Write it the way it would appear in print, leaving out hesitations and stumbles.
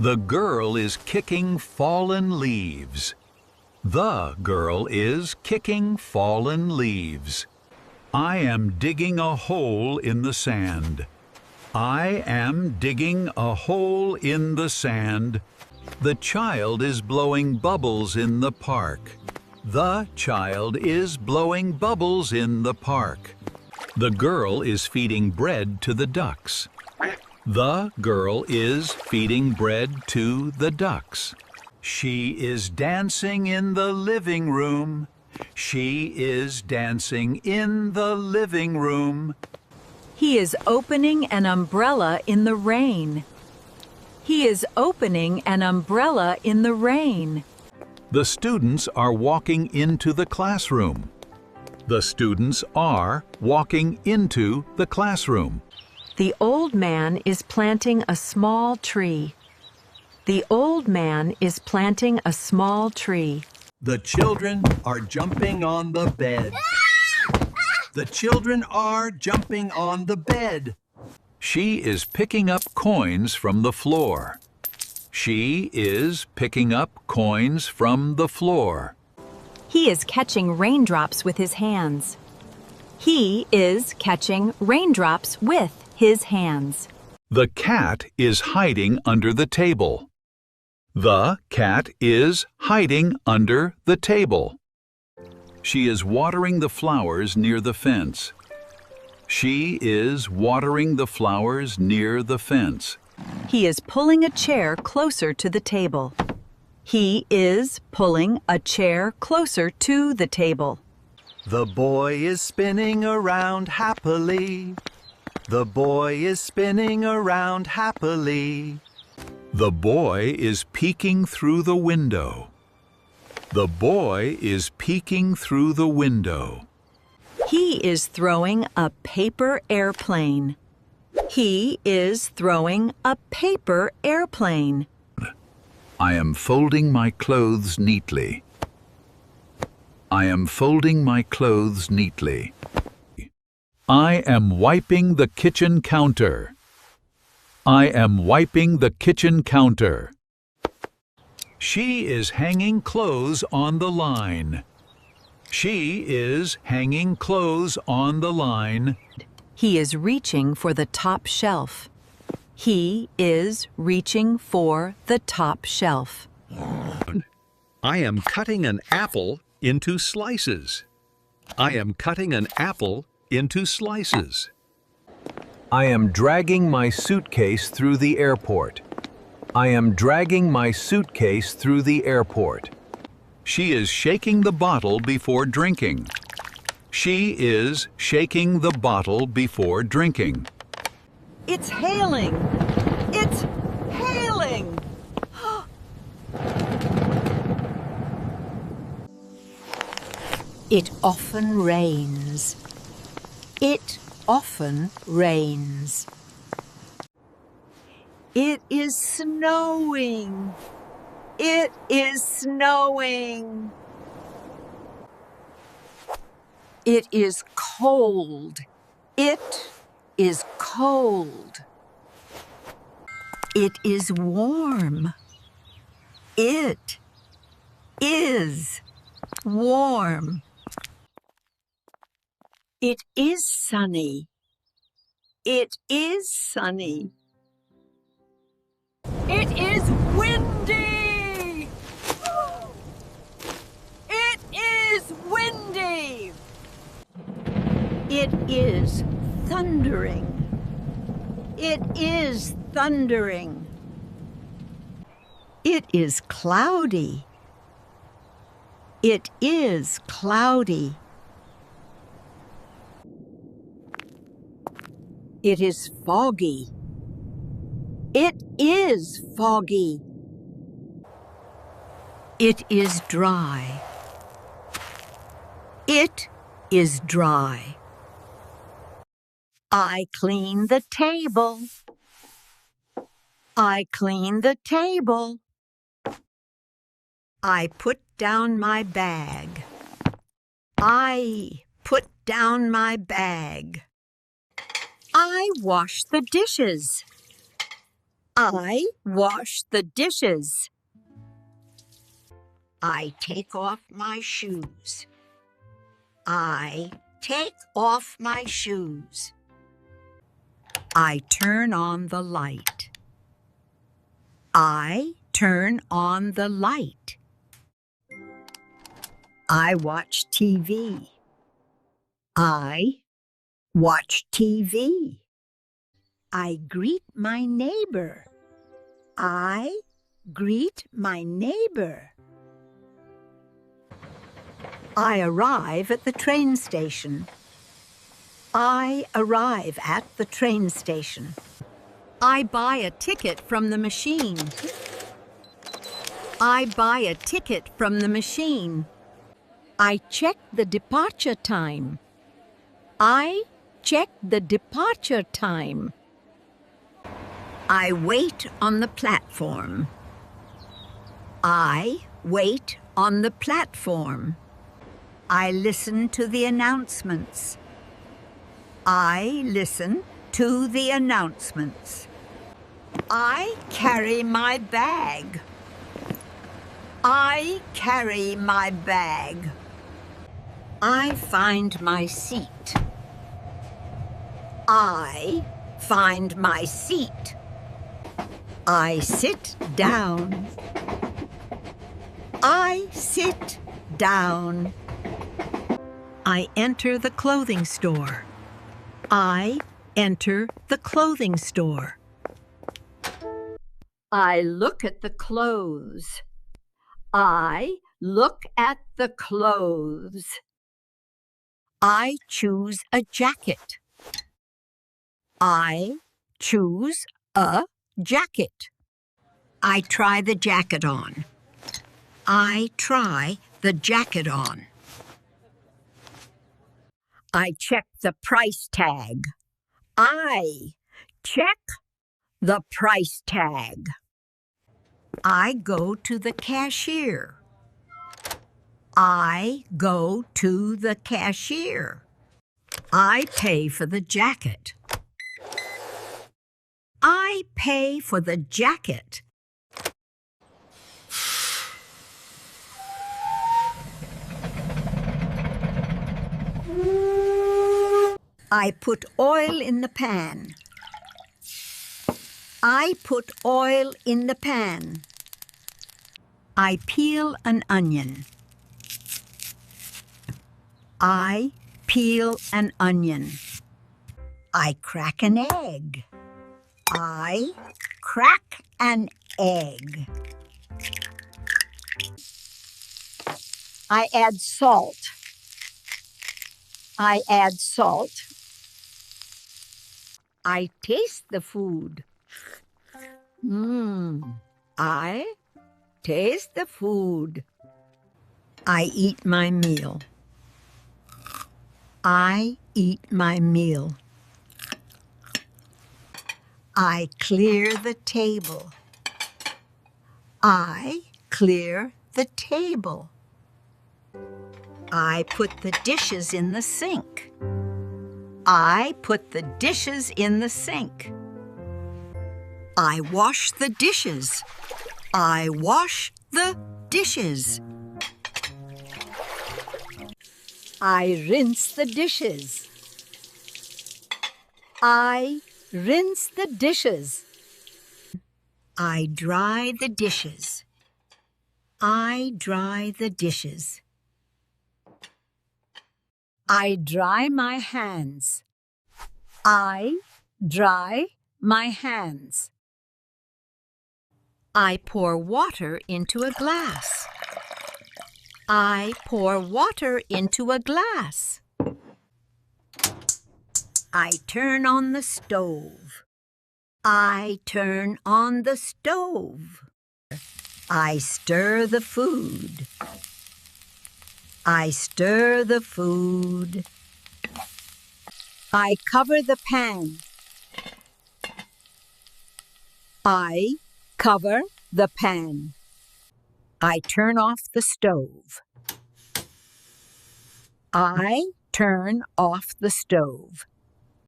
The girl is kicking fallen leaves. The girl is kicking fallen leaves. I am digging a hole in the sand. I am digging a hole in the sand. The child is blowing bubbles in the park. The child is blowing bubbles in the park. The girl is feeding bread to the ducks. The girl is feeding bread to the ducks. She is dancing in the living room. She is dancing in the living room. He is opening an umbrella in the rain. He is opening an umbrella in the rain. The students are walking into the classroom. The students are walking into the classroom. The old man is planting a small tree. The old man is planting a small tree. The children are jumping on the bed. The children are jumping on the bed. She is picking up coins from the floor. She is picking up coins from the floor. He is catching raindrops with his hands. He is catching raindrops with his hands. The cat is hiding under the table. The cat is hiding under the table. She is watering the flowers near the fence. She is watering the flowers near the fence. He is pulling a chair closer to the table. He is pulling a chair closer to the table. The boy is spinning around happily. The boy is spinning around happily. The boy is peeking through the window. The boy is peeking through the window. He is throwing a paper airplane. He is throwing a paper airplane. I am folding my clothes neatly. I am folding my clothes neatly. I am wiping the kitchen counter. I am wiping the kitchen counter. She is hanging clothes on the line. She is hanging clothes on the line. He is reaching for the top shelf. He is reaching for the top shelf. I am cutting an apple into slices. I am cutting an apple into slices. I am dragging my suitcase through the airport. I am dragging my suitcase through the airport. She is shaking the bottle before drinking. She is shaking the bottle before drinking. It's hailing! It's hailing! It often rains. It often rains. It is snowing. It is snowing. It is cold. It is cold. It is warm. It is warm. It is sunny. It is sunny. It is windy. It is windy. It is thundering. It is thundering. It is cloudy. It is cloudy. It is foggy. It is foggy. It is dry. It is dry. I clean the table. I clean the table. I put down my bag. I put down my bag. I wash the dishes. I wash the dishes. I take off my shoes. I take off my shoes. I turn on the light. I turn on the light. I watch TV. I watch TV. I greet my neighbor. I greet my neighbor. I arrive at the train station. I arrive at the train station. I buy a ticket from the machine. I buy a ticket from the machine. I check the departure time. I check the departure time. I wait on the platform. I wait on the platform. I listen to the announcements. I listen to the announcements. I carry my bag. I carry my bag. I find my seat. I find my seat. I sit down. I sit down. I enter the clothing store. I enter the clothing store. I look at the clothes. I look at the clothes. I choose a jacket. I choose a jacket. I try the jacket on. I try the jacket on. I check the price tag. I check the price tag. I go to the cashier. I go to the cashier. I pay for the jacket. I pay for the jacket. I put oil in the pan. I put oil in the pan. I peel an onion. I peel an onion. I crack an egg. I crack an egg. I add salt. I add salt. I taste the food. I taste the food. I eat my meal. I eat my meal. I clear the table. I clear the table. I put the dishes in the sink. I put the dishes in the sink. I wash the dishes. I wash the dishes. I rinse the dishes. I rinse the dishes. I dry the dishes. I dry the dishes. I dry my hands. I dry my hands. I pour water into a glass. I pour water into a glass. I turn on the stove. I turn on the stove. I stir the food. I stir the food. I cover the pan. I cover the pan. I turn off the stove. I turn off the stove.